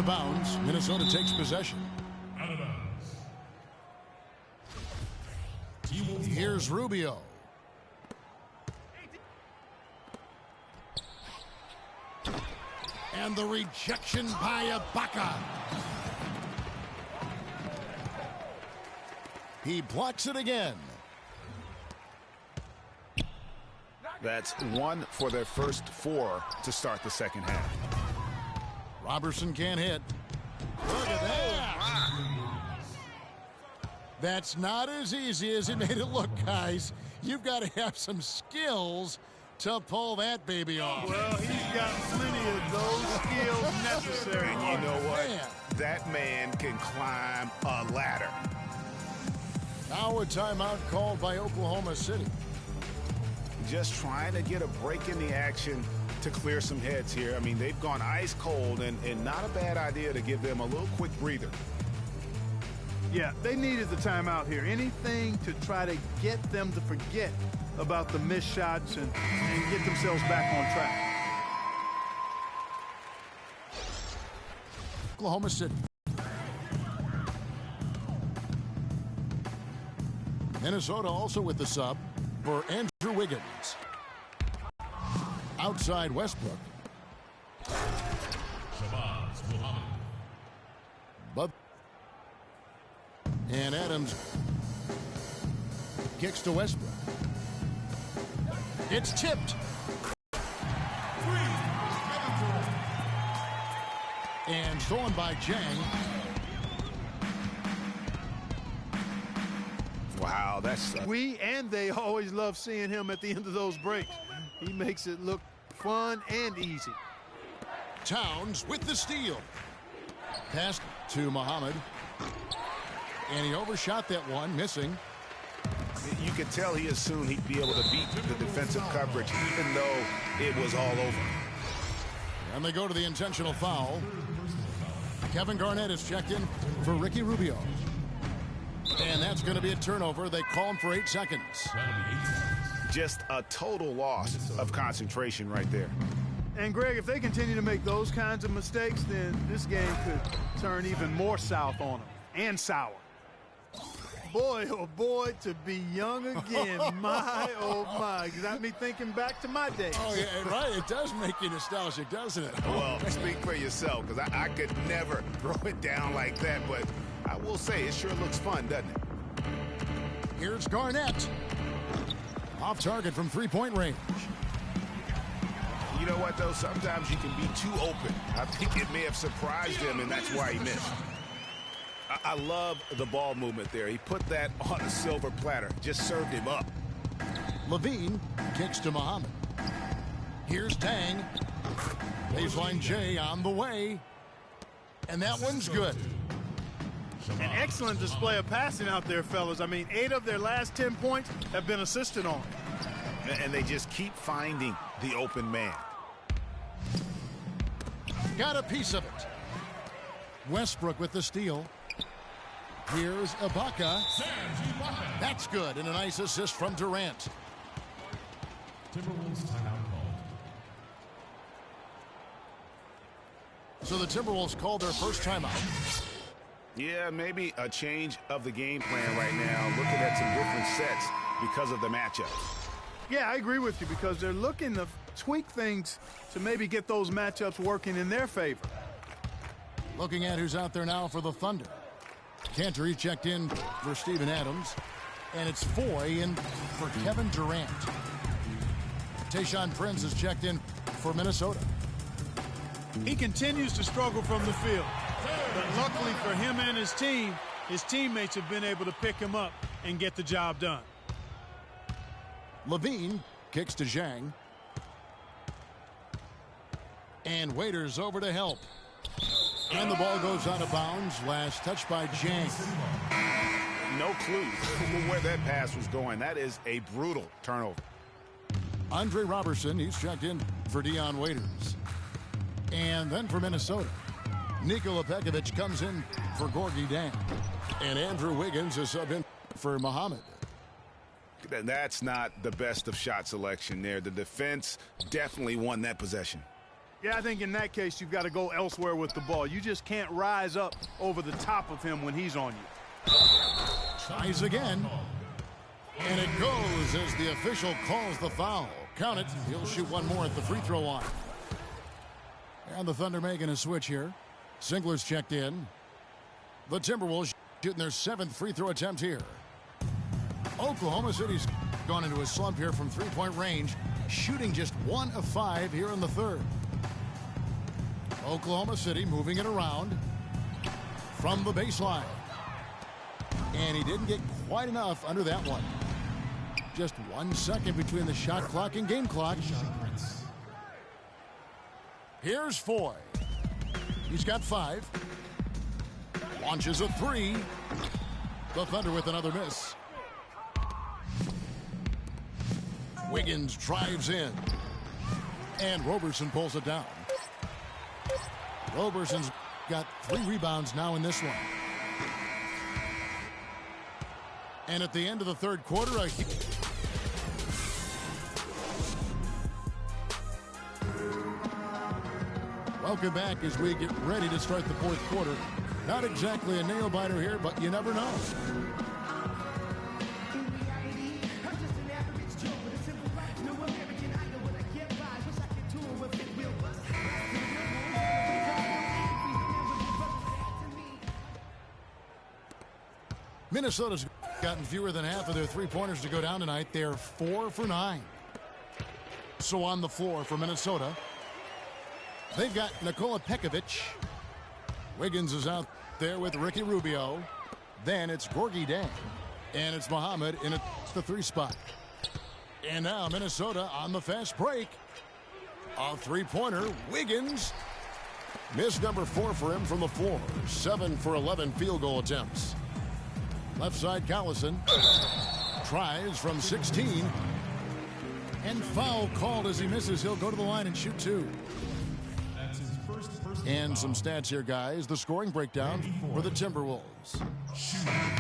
bounds. Minnesota takes possession. Out of bounds. Here's Rubio. And the rejection by Ibaka. He blocks it again. That's one for their first 4 to start the second half. Robertson can't hit. Look at that. That's not as easy as it made it look, guys. You've got to have some skills to pull that baby off. Well, he's got plenty of those skills necessary. And you know what? Man. That man can climb a ladder. Now a timeout called by Oklahoma City. Just trying to get a break in the action to clear some heads here. I mean, they've gone ice cold, and not a bad idea to give them a little quick breather. Yeah, they needed the timeout here. Anything to try to get them to forget about the missed shots and get themselves back on track. Oklahoma City. Minnesota also with the sub for Andrew Wiggins. Outside Westbrook. But and Adams kicks to Westbrook. It's tipped. And stolen by Jang. Wow, that's... We and they always love seeing him at the end of those breaks. He makes it look fun and easy. Towns with the steal. Pass to Muhammad. And he overshot that one, missing. You could tell he assumed he'd be able to beat the defensive coverage, even though it was all over. And they go to the intentional foul. Kevin Garnett is checked in for Ricky Rubio. And that's going to be a turnover. They call him for 8 seconds. Just a total loss of concentration right there. And, Greg, if they continue to make those kinds of mistakes, then this game could turn even more south on them. And sour. Boy, oh boy, to be young again. My, oh my. Got me thinking back to my days. Oh, yeah, right. It does make you nostalgic, doesn't it? Well, speak for yourself, because I could never throw it down like that, but I will say it sure looks fun, doesn't it? Here's Garnett. Off target from three-point range. You know what, though? Sometimes you can be too open. I think it may have surprised him, and that's why he missed. I love the ball movement there. He put that on a silver platter. Just served him up. Levine kicks to Muhammad. Here's Tang. Baseline J on the way. And that one's good. An excellent display of passing out there, fellas. I mean, 8 of their last 10 points have been assisted on. And they just keep finding the open man. Got a piece of it. Westbrook with the steal. Here's Ibaka. That's good, and a nice assist from Durant. Timberwolves timeout called. So the Timberwolves called their first timeout. Yeah, maybe a change of the game plan right now. Looking at some different sets because of the matchups. Yeah, I agree with you because they're looking to tweak things to maybe get those matchups working in their favor. Looking at who's out there now for the Thunder. Cantor checked in for Steven Adams. And it's Foy in for Kevin Durant. Tayshaun Prince is checked in for Minnesota. He continues to struggle from the field. But luckily for him and his team, his teammates have been able to pick him up and get the job done. Levine kicks to Zhang. And Waiters over to help. And the ball goes out of bounds. Last touch by Zhang. No clue where that pass was going. That is a brutal turnover. Andre Robertson, he's checked in for Dion Waiters. And then for Minnesota, Nikola Pekovic comes in for Gorgie Dang. And Andrew Wiggins is subbed in for Muhammad. That's not the best of shot selection there. The defense definitely won that possession. Yeah, I think in that case, you've got to go elsewhere with the ball. You just can't rise up over the top of him when he's on you. Tries again. And it goes as the official calls the foul. Count it. He'll shoot one more at the free throw line. And the Thunder making a switch here. Singler's checked in. The Timberwolves shooting their 7th free throw attempt here. Oklahoma City's gone into a slump here from three-point range, shooting just 1 of 5 here in the third. Oklahoma City moving it around from the baseline. And he didn't get quite enough under that one. Just 1 second between the shot clock and game clock. Here's Foy. He's got 5. Launches a 3. The Thunder with another miss. Wiggins drives in. And Roberson pulls it down. Roberson's got 3 rebounds now in this one. And at the end of the third quarter, welcome back as we get ready to start the fourth quarter. Not exactly a nail-biter here, but you never know. Minnesota's gotten fewer than half of their three-pointers to go down tonight. They're 4 for 9. So on the floor for Minnesota, they've got Nikola Pekovic. Wiggins is out there with Ricky Rubio. Then it's Gorgie Dang. And it's Muhammad in the 3 spot. And now Minnesota on the fast break. A three-pointer. Wiggins. Missed number 4 for him from the floor. 7 for 11 field goal attempts. Left side, Collison tries from 16. And foul called as he misses. He'll go to the line and shoot 2. And some stats here, guys. The scoring breakdown for the Timberwolves.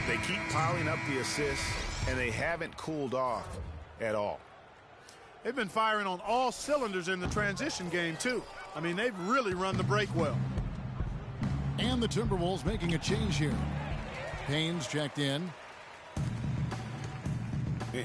They keep piling up the assists, and they haven't cooled off at all. They've been firing on all cylinders in the transition game, too. I mean, they've really run the break well. And the Timberwolves making a change here. Payne's checked in.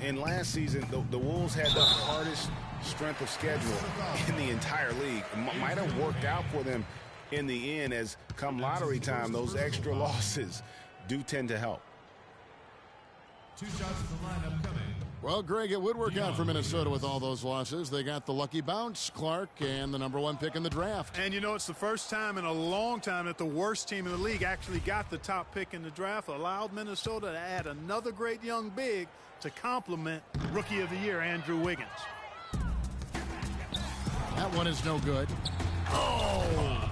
In last season, the Wolves had the hardest strength of schedule in the entire league. It might have worked out for them in the end, as come lottery time, those extra losses do tend to help. 2 shots in the lineup coming. Well, Greg, it would work out for Minnesota with all those losses. They got the lucky bounce, Clark, and the number 1 pick in the draft. And, you know, it's the first time in a long time that the worst team in the league actually got the top pick in the draft, allowed Minnesota to add another great young big to complement Rookie of the Year, Andrew Wiggins. That one is no good. Oh!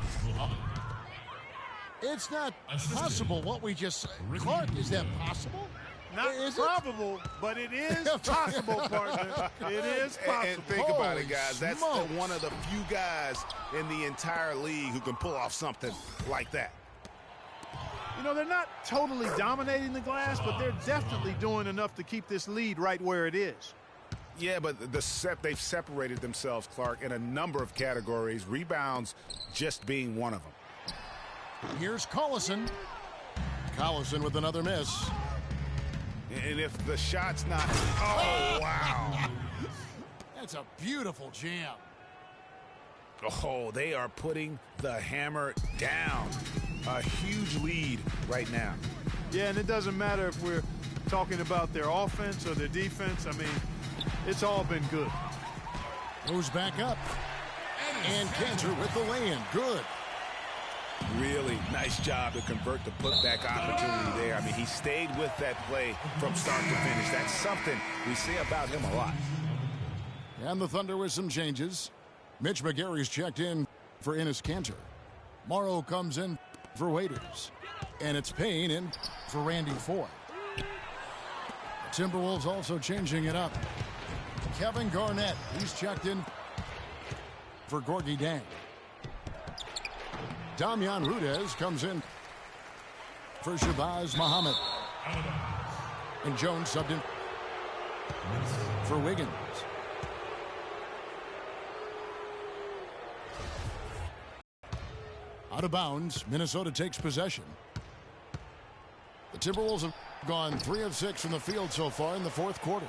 It's not possible what we just said. Clark, is that possible? Not probable, but it is possible, partner. It is possible. And think about it, guys. Holy That's smokes. one of the few guys in the entire league who can pull off something like that. You know, they're not totally dominating the glass, but they're definitely doing enough to keep this lead right where it is. Yeah, but they've separated themselves, Clark, in a number of categories, rebounds just being one of them. Here's Collison. Collison with another miss. And if the shot's not... Oh, wow. That's a beautiful jam. Oh, they are putting the hammer down. A huge lead right now. Yeah, and it doesn't matter if we're talking about their offense or their defense. I mean, it's all been good. Moves back up. And Cantor with the lay-in. Good. Really nice job to convert the putback opportunity there. I mean, he stayed with that play from start to finish. That's something we say about him a lot. And the Thunder with some changes. Mitch McGary's checked in for Enes Kanter. Morrow comes in for Waiters. And it's Payne in for Randy Foy. The Timberwolves also changing it up. Kevin Garnett, he's checked in for Gorgie Dang. Damian Rudez comes in for Shabazz Muhammad. And Jones subbed in for Wiggins. Out of bounds, Minnesota takes possession. The Timberwolves have gone 3 of 6 from the field so far in the fourth quarter.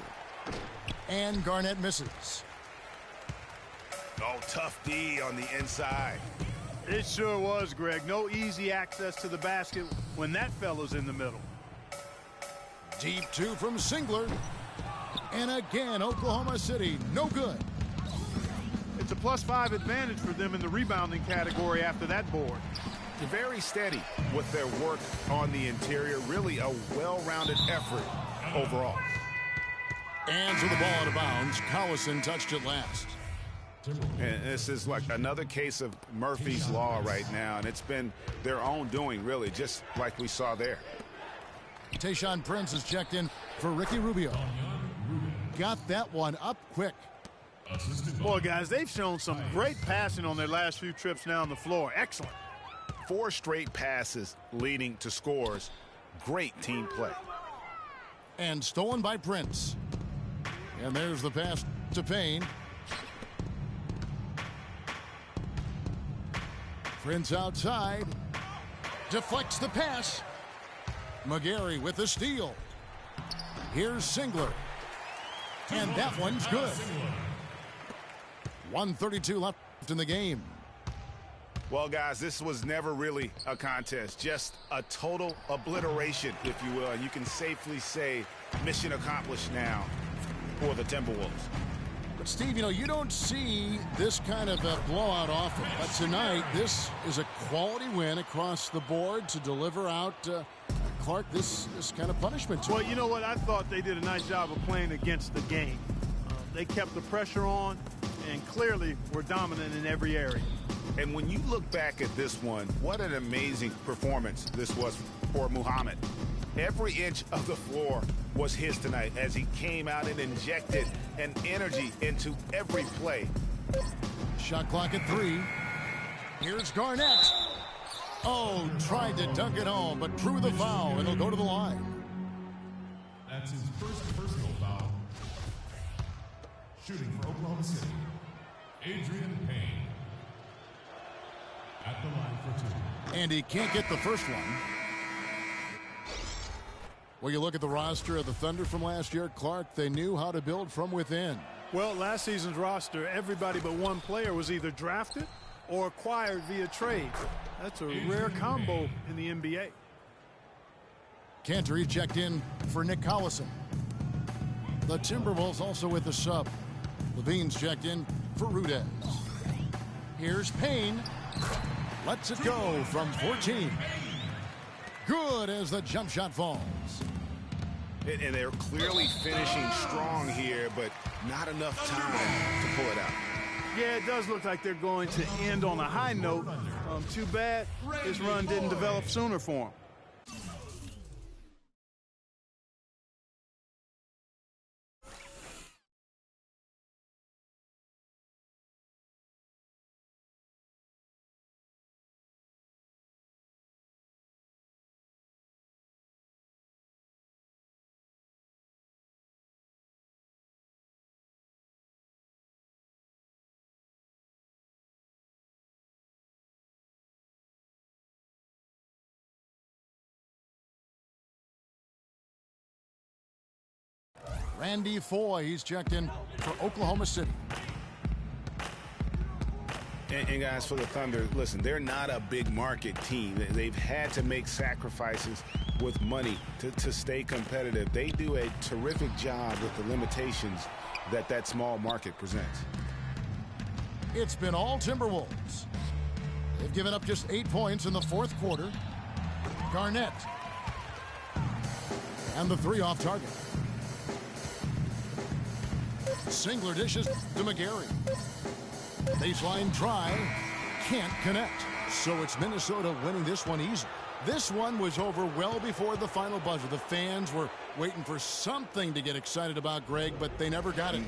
And Garnett misses. Oh, tough D on the inside. It sure was, Greg. No easy access to the basket when that fella's in the middle. Deep 2 from Singler. And again, Oklahoma City, no good. It's a +5 advantage for them in the rebounding category after that board. Very steady with their work on the interior. Really a well-rounded effort overall. And to the ball out of bounds. Collison touched it last. And this is like another case of Murphy's Law right now, and it's been their own doing, really, just like we saw there. Tayshaun Prince is checked in for Ricky Rubio. Got that one up quick. Boy, guys, they've shown some great passing on their last few trips down the floor. Excellent. 4 straight passes leading to scores. Great team play. And stolen by Prince. And there's the pass to Payne. Prince outside. Deflects the pass. McGarry with the steal. Here's Singler. And that one's good. 1:32 left in the game. Well, guys, this was never really a contest. Just a total obliteration, if you will. And you can safely say mission accomplished now for the Timberwolves. But, Steve, you know, you don't see this kind of a blowout often. But tonight, this is a quality win across the board to deliver out, Clark, this kind of punishment. Well, you know what? I thought they did a nice job of playing against the game. They kept the pressure on and clearly were dominant in every area. And when you look back at this one, what an amazing performance this was for Muhammad. Every inch of the floor was his tonight as he came out and injected an energy into every play. Shot clock at 3. Here's Garnett. Oh, tried to dunk it home, but drew the foul, and he'll go to the line. That's his first personal foul. Shooting for Oklahoma City, Adrian Payne. At the line for 2. And he can't get the first one. Well, you look at the roster of the Thunder from last year, Clark, they knew how to build from within. Well, last season's roster, everybody but one player was either drafted or acquired via trade. That's a rare combo in the NBA. Cantor checked in for Nick Collison. The Timberwolves also with the sub. Levine's checked in for Rudez. Here's Payne. Lets it go from 14. Good as the jump shot falls. And they're clearly finishing strong here, but not enough time to pull it out. Yeah, it does look like they're going to end on a high note. Too bad this run didn't develop sooner for them. Randy Foye, he's checked in for Oklahoma City. And guys, for the Thunder, listen, they're not a big market team. They've had to make sacrifices with money to stay competitive. They do a terrific job with the limitations that small market presents. It's been all Timberwolves. They've given up just 8 points in the fourth quarter. Garnett. And the 3 off target. Singler dishes to McGarry. Baseline try. Can't connect. So it's Minnesota winning this one easy. This one was over well before the final buzzer. The fans were waiting for something to get excited about, Greg, but they never got it.